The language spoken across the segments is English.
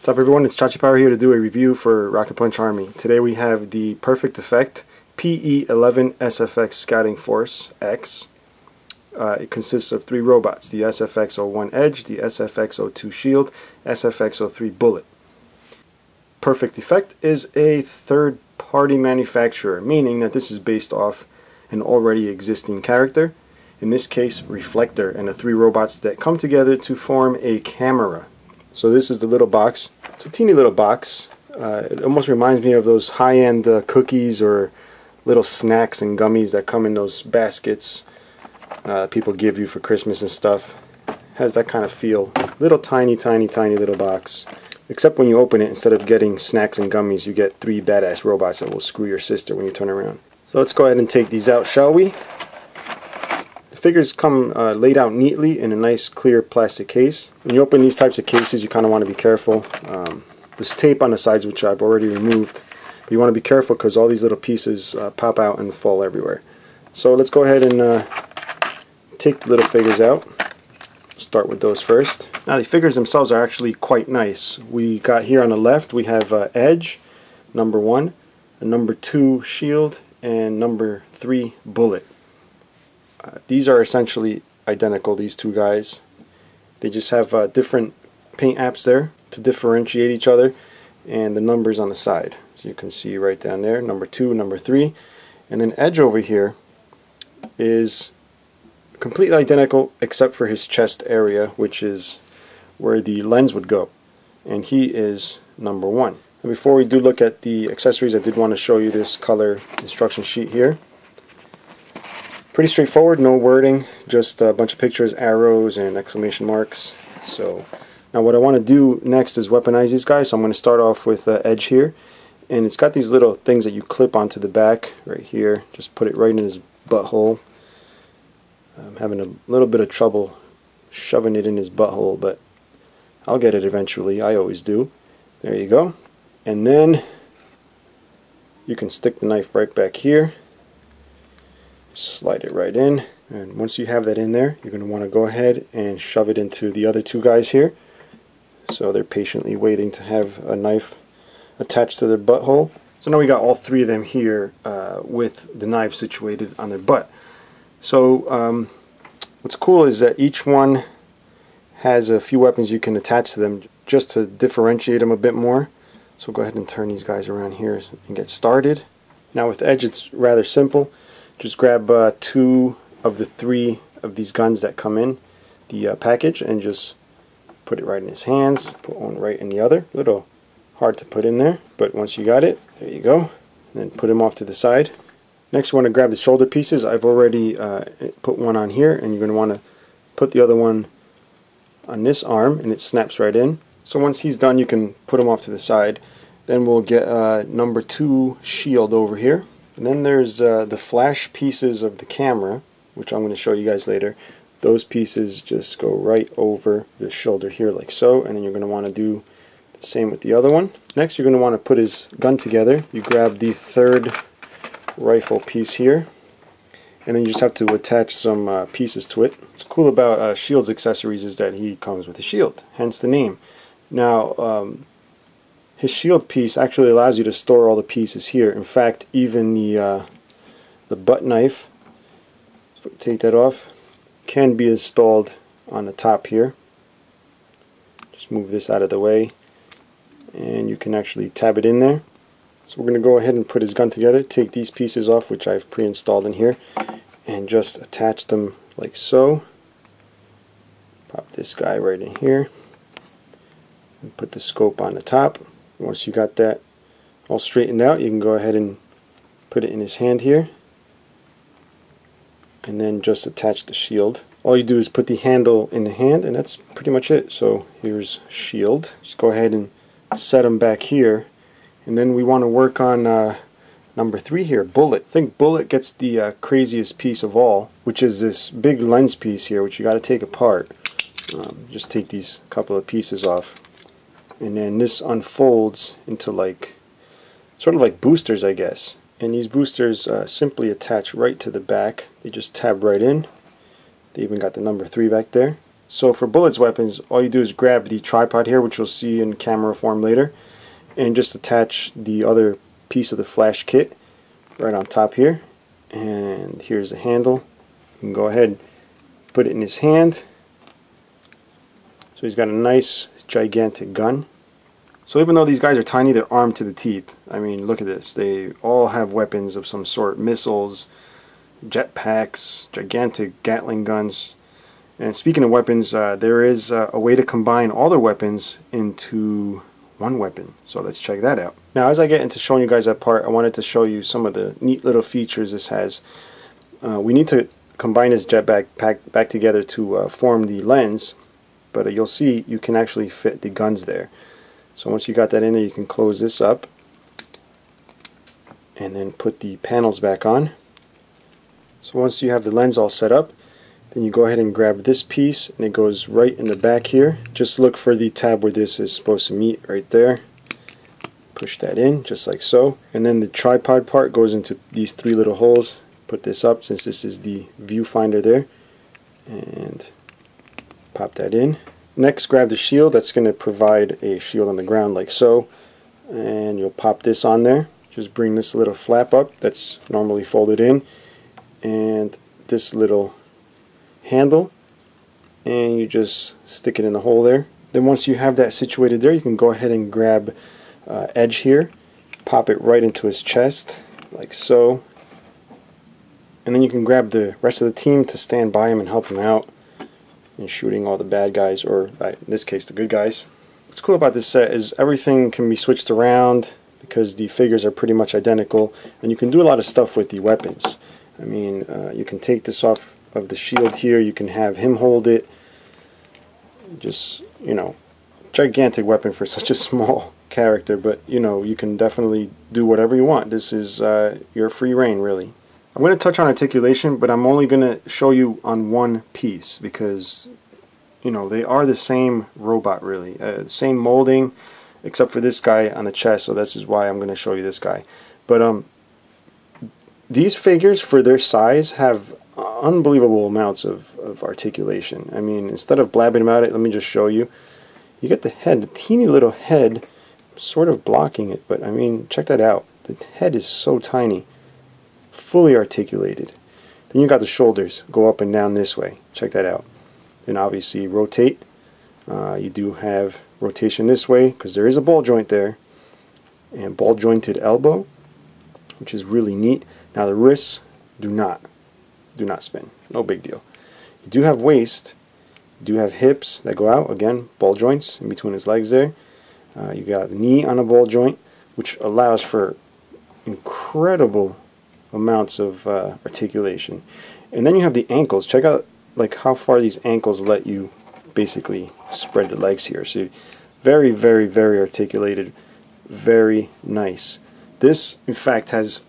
What's up everyone, it's Chachi Power here to do a review for Rocket Punch Army. Today we have the Perfect Effect PE-11 SFX Scouting Force X. It consists of 3 robots, the SFX-01 Edge, the SFX-02 Shield, SFX-03 Bullet. Perfect Effect is a third-party manufacturer, meaning that this is based off an already existing character, in this case Reflector, and the 3 robots that come together to form a camera. So this is the little box. It's a teeny little box. It almost reminds me of those high-end cookies or little snacks and gummies that come in those baskets people give you for Christmas and stuff. Has that kind of feel. Little tiny little box. Except when you open it, instead of getting snacks and gummies, you get 3 badass robots that will screw your sister when you turn around. So let's go ahead and take these out, shall we? The figures come laid out neatly in a nice clear plastic case. When you open these types of cases, you kind of want to be careful. There's tape on the sides, which I've already removed. But you want to be careful because all these little pieces pop out and fall everywhere. So let's go ahead and take the little figures out. Start with those first. Now the figures themselves are actually quite nice. We got here on the left, we have Edge, number 1, a number 2 Shield, and number 3 Bullet. These are essentially identical, these 2 guys. They just have different paint apps there to differentiate each other, and the numbers on the side. So you can see right down there, number 2, number 3. And then Edge over here is completely identical except for his chest area, which is where the lens would go. And he is number 1. And before we do look at the accessories, I did want to show you this color instruction sheet here. Pretty straightforward, no wording, just a bunch of pictures, arrows, and exclamation marks. So now what I want to do next is weaponize these guys. So I'm going to start off with Edge here. And it's got these little things that you clip onto the back right here. Just put it right in his butthole. I'm having a little bit of trouble shoving it in his butthole, but I'll get it eventually. I always do. There you go. And then you can stick the knife right back here. Slide it right in, and once you have that in there, you're going to want to go ahead and shove it into the other 2 guys here. So they're patiently waiting to have a knife attached to their butthole. So now we got all 3 of them here with the knife situated on their butt. So what's cool is that each one has a few weapons you can attach to them just to differentiate them a bit more. So go ahead and turn these guys around here and get started. Now with Edge it's rather simple. Just grab 2 of the 3 of these guns that come in the package and just put it right in his hands. Put one right in the other. A little hard to put in there, but once you got it, there you go. And then put him off to the side. Next you want to grab the shoulder pieces. I've already put one on here, and you're going to want to put the other one on this arm, and it snaps right in. So once he's done, you can put him off to the side. Then we'll get number 2 Shield over here. And then there's the flash pieces of the camera, which I'm going to show you guys later. Those pieces just go right over the shoulder here like so, and then you're going to want to do the same with the other one. Next you're going to want to put his gun together. You grab the 3rd rifle piece here, and then you just have to attach some pieces to it. What's cool about Shield's accessories is that he comes with a shield, hence the name. Now his shield piece actually allows you to store all the pieces here. In fact, even the butt knife, take that off, can be installed on the top here. Just move this out of the way, and you can actually tab it in there. So we're going to go ahead and put his gun together. Take these pieces off, which I've pre-installed in here, and just attach them like so. Pop this guy right in here, and put the scope on the top. Once you got that all straightened out, you can go ahead and put it in his hand here, and then just attach the shield. All you do is put the handle in the hand, and that's pretty much it. So here's Shield. Just go ahead and set him back here, and then we want to work on number 3 here, Bullet. I think Bullet gets the craziest piece of all, which is this big lens piece here, which you got to take apart. Just take these couple of pieces off. And then this unfolds into sort of like boosters, I guess. And these boosters simply attach right to the back. They just tab right in. They even got the number 3 back there. So for bullets weapons, all you do is grab the tripod here, which you'll see in camera form later, and just attach the other piece of the flash kit right on top here. And here's the handle. You can go ahead and put it in his hand. So he's got a nice gigantic gun. So even though these guys are tiny, they're armed to the teeth. I mean, look at this. They all have weapons of some sort. Missiles, jetpacks, gigantic Gatling guns. And speaking of weapons, there is a way to combine all their weapons into one weapon. So let's check that out. Now, as I get into showing you guys that part, I wanted to show you some of the neat little features this has. We need to combine this jetpack back together to form the lens, but you'll see you can actually fit the guns there. So once you got that in there, you can close this up and then put the panels back on. So once you have the lens all set up, then you go ahead and grab this piece, and it goes right in the back here. Just look for the tab where this is supposed to meet right there. Push that in just like so, and then the tripod part goes into these three little holes. Put this up since this is the viewfinder there, and pop that in. Next, grab the shield. That's going to provide a shield on the ground like so, and you'll pop this on there. Just bring this little flap up that's normally folded in, and this little handle, and you just stick it in the hole there. Then once you have that situated there, you can go ahead and grab edge here, pop it right into his chest like so, and then you can grab the rest of the team to stand by him and help him out in shooting all the bad guys, or in this case the good guys. What's cool about this set is everything can be switched around because the figures are pretty much identical, and you can do a lot of stuff with the weapons. I mean, you can take this off of the shield here, you can have him hold it. Just, you know, gigantic weapon for such a small character, but you know, you can definitely do whatever you want. This is your free reign, really. I'm going to touch on articulation, but I'm only going to show you on one piece because, you know, they are the same robot, really. Same molding, except for this guy on the chest, so this is why I'm going to show you this guy. But these figures, for their size, have unbelievable amounts of articulation. I mean, instead of blabbing about it, let me just show you. You get the head, the teeny little head, sort of blocking it, but I mean, check that out. The head is so tiny. Fully articulated. Then you got the shoulders go up and down this way. Check that out. Then obviously rotate. You do have rotation this way because there is a ball joint there, and ball jointed elbow, which is really neat. Now the wrists do not spin. No big deal. You do have waist. You do have hips that go out. Again, ball joints in between his legs there. You got knee on a ball joint, which allows for incredible amounts of articulation. And then you have the ankles. Check out like how far these ankles let you basically spread the legs here. So very, very, very articulated. Very nice. This, in fact, has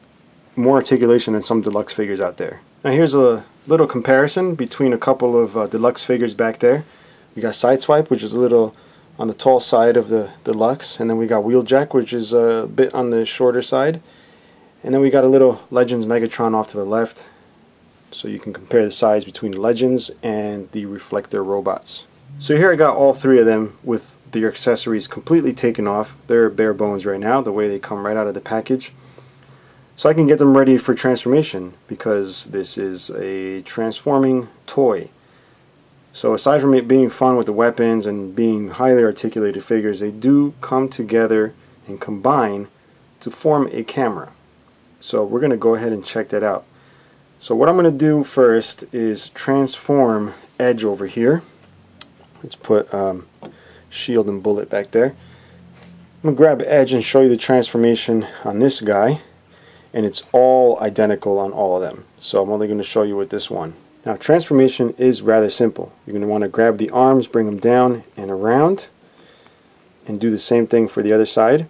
more articulation than some deluxe figures out there. Now here's a little comparison between a couple of deluxe figures back there. We got Sideswipe, which is a little on the tall side of the deluxe, and then we got Wheeljack, which is a bit on the shorter side. And then we got a little Legends Megatron off to the left, so you can compare the size between the Legends and the Reflector robots. So here I got all three of them with their accessories completely taken off. They're bare bones right now, the way they come right out of the package. So I can get them ready for transformation, because this is a transforming toy. So aside from it being fun with the weapons and being highly articulated figures, they do come together and combine to form a camera. So we're going to go ahead and check that out. So what I'm going to do first is transform Edge over here. Let's put Shield and Bullet back there. I'm going to grab Edge and show you the transformation on this guy. And it's all identical on all of them. So I'm only going to show you with this one. Now transformation is rather simple. You're going to want to grab the arms, bring them down and around, and do the same thing for the other side.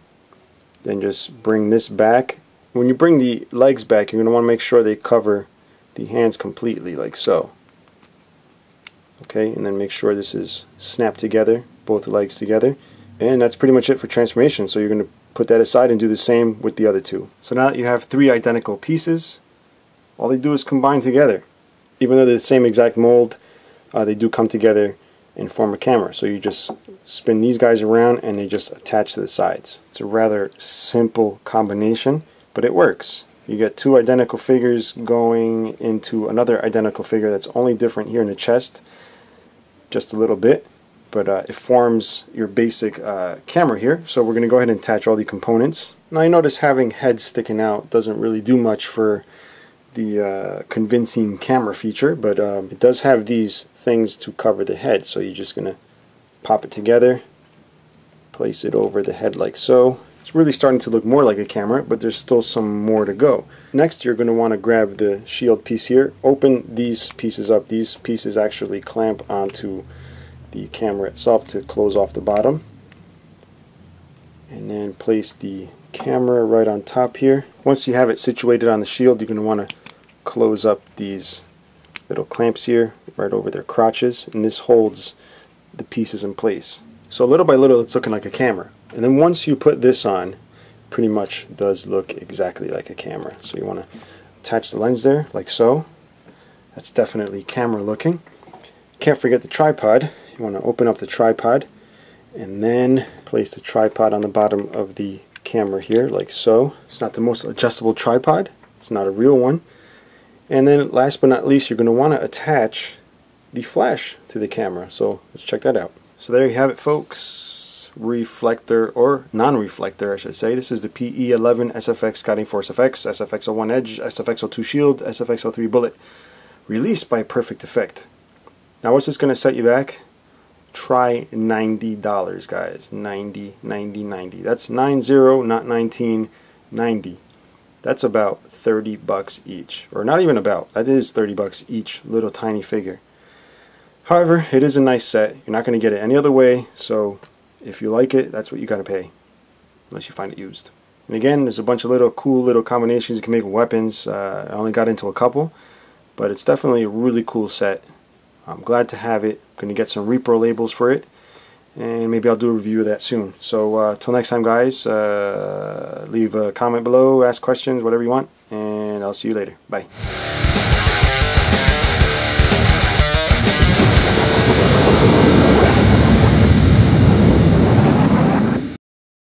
Then just bring this back. When you bring the legs back, you're going to want to make sure they cover the hands completely, like so. Okay, and then make sure this is snapped together, both legs together. And that's pretty much it for transformation. So you're going to put that aside and do the same with the other two. So now that you have three identical pieces, all they do is combine together. Even though they're the same exact mold, they do come together and form a camera. So you just spin these guys around and they just attach to the sides. It's a rather simple combination, but it works. You get two identical figures going into another identical figure that's only different here in the chest just a little bit, but it forms your basic camera here. So we're going to go ahead and attach all the components. Now you notice having heads sticking out doesn't really do much for the convincing camera feature, but it does have these things to cover the head. So you're just going to pop it together, place it over the head like so. It's really starting to look more like a camera, but there's still some more to go. Next, you're going to want to grab the shield piece here, open these pieces up. These pieces actually clamp onto the camera itself to close off the bottom. And then place the camera right on top here. Once you have it situated on the shield, you're going to want to close up these little clamps here right over their crotches, and this holds the pieces in place. So little by little it's looking like a camera. And then once you put this on, pretty much does look exactly like a camera. So you want to attach the lens there like so. That's definitely camera looking. Can't forget the tripod. You want to open up the tripod and then place the tripod on the bottom of the camera here like so. It's not the most adjustable tripod. It's not a real one. And then last but not least, you're going to want to attach the flash to the camera. So let's check that out. So there you have it, folks. Reflector, or non-reflector I should say. This is the PE-11 SFX Scouting Force FX, SFX-01 Edge, SFX-02 Shield, SFX-03 Bullet, released by Perfect Effect. Now what's this going to set you back? Try $90, guys. 90, 90, 90. That's 90, not 19, 90. That's about 30 bucks each, or not even about, that is 30 bucks each little tiny figure. However, it is a nice set. You're not going to get it any other way, so if you like it, that's what you got to pay, unless you find it used. And again, there's a bunch of little cool little combinations you can make with weapons. I only got into a couple, but it's definitely a really cool set. I'm glad to have it. I'm going to get some repro labels for it, and maybe I'll do a review of that soon. So till next time, guys, leave a comment below, ask questions, whatever you want, and I'll see you later. Bye.